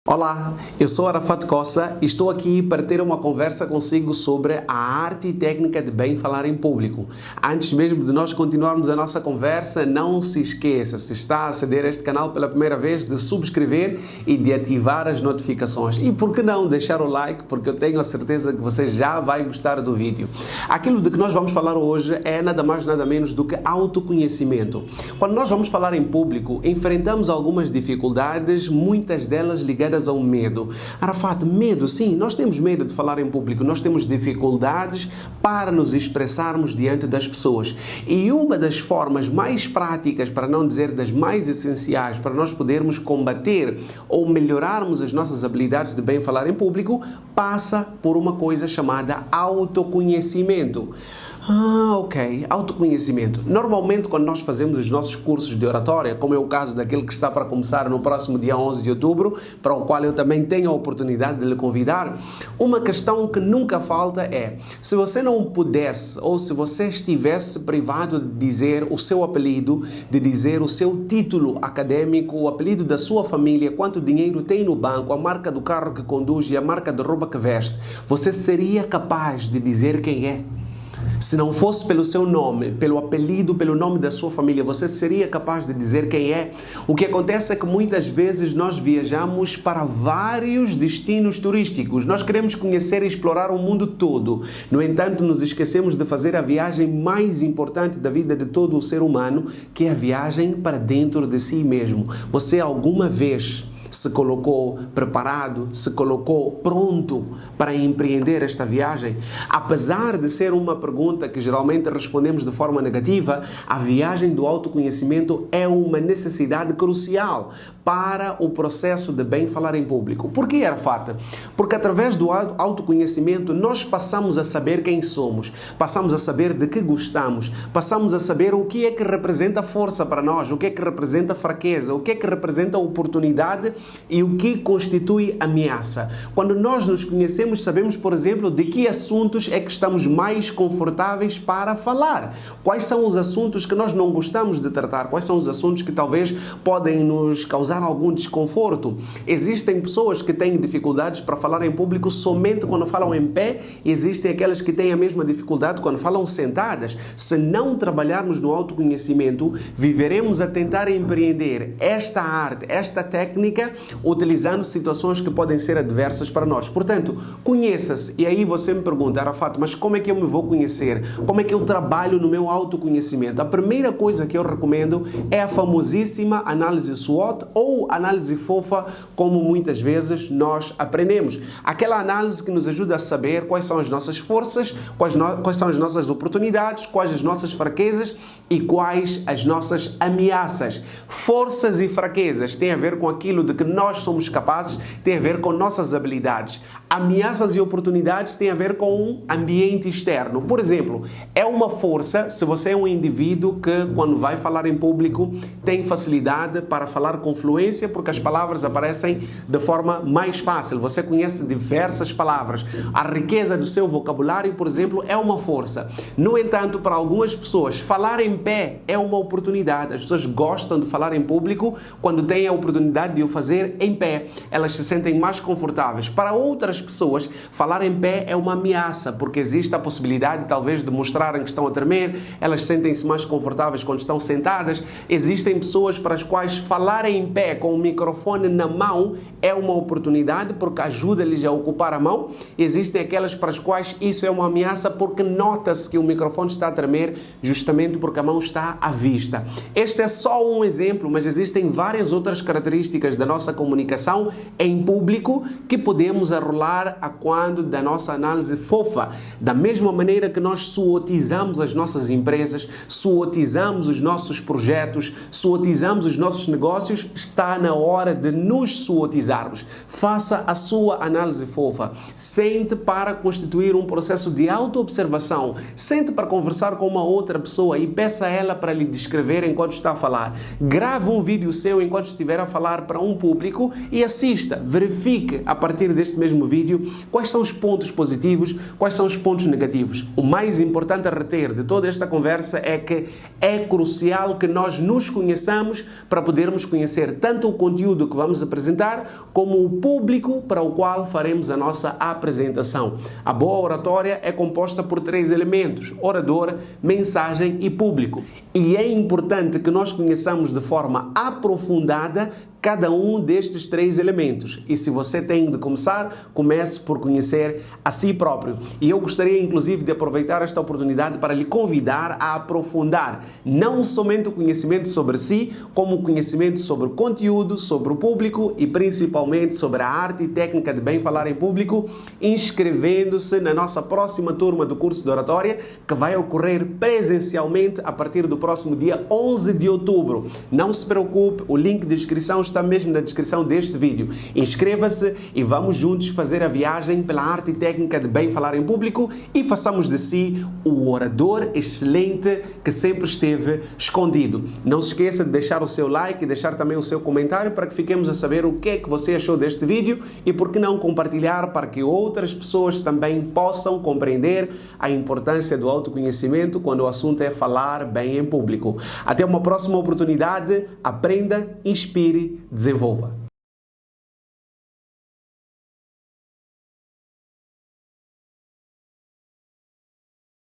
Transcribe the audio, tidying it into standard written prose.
Olá, eu sou Arafat Costa e estou aqui para ter uma conversa consigo sobre a arte e técnica de bem falar em público. Antes mesmo de nós continuarmos a nossa conversa, não se esqueça, se está a aceder a este canal pela primeira vez, de subscrever e de ativar as notificações. E por que não deixar o like, porque eu tenho a certeza que você já vai gostar do vídeo. Aquilo de que nós vamos falar hoje é nada mais nada menos do que autoconhecimento. Quando nós vamos falar em público, enfrentamos algumas dificuldades, muitas delas ligadas ao medo. Arafat, medo, sim, nós temos medo de falar em público, nós temos dificuldades para nos expressarmos diante das pessoas. E uma das formas mais práticas, para não dizer das mais essenciais, para nós podermos combater ou melhorarmos as nossas habilidades de bem falar em público, passa por uma coisa chamada autoconhecimento. Ok. Autoconhecimento. Normalmente, quando nós fazemos os nossos cursos de oratória, como é o caso daquele que está para começar no próximo dia 11 de outubro, para o qual eu também tenho a oportunidade de lhe convidar, uma questão que nunca falta é, se você não pudesse, ou se você estivesse privado de dizer o seu apelido, de dizer o seu título acadêmico, o apelido da sua família, quanto dinheiro tem no banco, a marca do carro que conduz e a marca de roupa que veste, você seria capaz de dizer quem é? Se não fosse pelo seu nome, pelo apelido, pelo nome da sua família, você seria capaz de dizer quem é? O que acontece é que muitas vezes nós viajamos para vários destinos turísticos. Nós queremos conhecer e explorar o mundo todo. No entanto, nos esquecemos de fazer a viagem mais importante da vida de todo o ser humano, que é a viagem para dentro de si mesmo. Você alguma vez se colocou preparado, se colocou pronto para empreender esta viagem? Apesar de ser uma pergunta que geralmente respondemos de forma negativa, a viagem do autoconhecimento é uma necessidade crucial para o processo de bem falar em público. Por que, Arafat? Porque através do autoconhecimento nós passamos a saber quem somos, passamos a saber de que gostamos, passamos a saber o que é que representa força para nós, o que é que representa fraqueza, o que é que representa oportunidade e o que constitui ameaça. Quando nós nos conhecemos, sabemos, por exemplo, de que assuntos é que estamos mais confortáveis para falar. Quais são os assuntos que nós não gostamos de tratar? Quais são os assuntos que talvez podem nos causar algum desconforto? Existem pessoas que têm dificuldades para falar em público somente quando falam em pé, e existem aquelas que têm a mesma dificuldade quando falam sentadas. Se não trabalharmos no autoconhecimento, viveremos a tentar empreender esta arte, esta técnica, utilizando situações que podem ser adversas para nós. Portanto, conheça-se. E aí você me pergunta, Arafat, mas como é que eu me vou conhecer? Como é que eu trabalho no meu autoconhecimento? A primeira coisa que eu recomendo é a famosíssima análise SWOT ou análise fofa, como muitas vezes nós aprendemos. Aquela análise que nos ajuda a saber quais são as nossas forças, quais são as nossas oportunidades, quais as nossas fraquezas e quais as nossas ameaças. Forças e fraquezas têm a ver com aquilo de que nós somos capazes, tem a ver com nossas habilidades. Ameaças e oportunidades têm a ver com um ambiente externo. Por exemplo, é uma força se você é um indivíduo que, quando vai falar em público, tem facilidade para falar com fluência, porque as palavras aparecem de forma mais fácil. Você conhece diversas palavras. A riqueza do seu vocabulário, por exemplo, é uma força. No entanto, para algumas pessoas, falar em pé é uma oportunidade. As pessoas gostam de falar em público quando têm a oportunidade de o fazer em pé. Elas se sentem mais confortáveis. Para outras pessoas, falar em pé é uma ameaça, porque existe a possibilidade, talvez, de mostrarem que estão a tremer. Elas sentem-se mais confortáveis quando estão sentadas. Existem pessoas para as quais falar em pé com o microfone na mão é uma oportunidade, porque ajuda-lhes a ocupar a mão. Existem aquelas para as quais isso é uma ameaça, porque nota-se que o microfone está a tremer justamente porque a mão está à vista. Este é só um exemplo, mas existem várias outras características da nossa comunicação em público que podemos arrolar a quando da nossa análise fofa. Da mesma maneira que nós suotizamos as nossas empresas, suotizamos os nossos projetos, suotizamos os nossos negócios, está na hora de nos suotizarmos. Faça a sua análise fofa. Sente para constituir um processo de autoobservação. Sente para conversar com uma outra pessoa e peça a ela para lhe descrever enquanto está a falar. Grave um vídeo seu enquanto estiver a falar para um público e assista, verifique a partir deste mesmo vídeo quais são os pontos positivos, quais são os pontos negativos. O mais importante a reter de toda esta conversa é que é crucial que nós nos conheçamos para podermos conhecer tanto o conteúdo que vamos apresentar como o público para o qual faremos a nossa apresentação. A boa oratória é composta por 3 elementos: orador, mensagem e público. E é importante que nós conheçamos de forma aprofundada cada um destes 3 elementos. E se você tem de começar, comece por conhecer a si próprio. E eu gostaria, inclusive, de aproveitar esta oportunidade para lhe convidar a aprofundar não somente o conhecimento sobre si, como o conhecimento sobre o conteúdo, sobre o público e principalmente sobre a arte e técnica de bem falar em público, inscrevendo-se na nossa próxima turma do curso de oratória, que vai ocorrer presencialmente a partir do próximo dia 11 de outubro. Não se preocupe, o link de inscrição está mesmo na descrição deste vídeo. Inscreva-se e vamos juntos fazer a viagem pela arte e técnica de bem falar em público e façamos de si o orador excelente que sempre esteve escondido. Não se esqueça de deixar o seu like e deixar também o seu comentário para que fiquemos a saber o que é que você achou deste vídeo e por que não compartilhar para que outras pessoas também possam compreender a importância do autoconhecimento quando o assunto é falar bem em público. Até uma próxima oportunidade. Aprenda, inspire, desenvolva.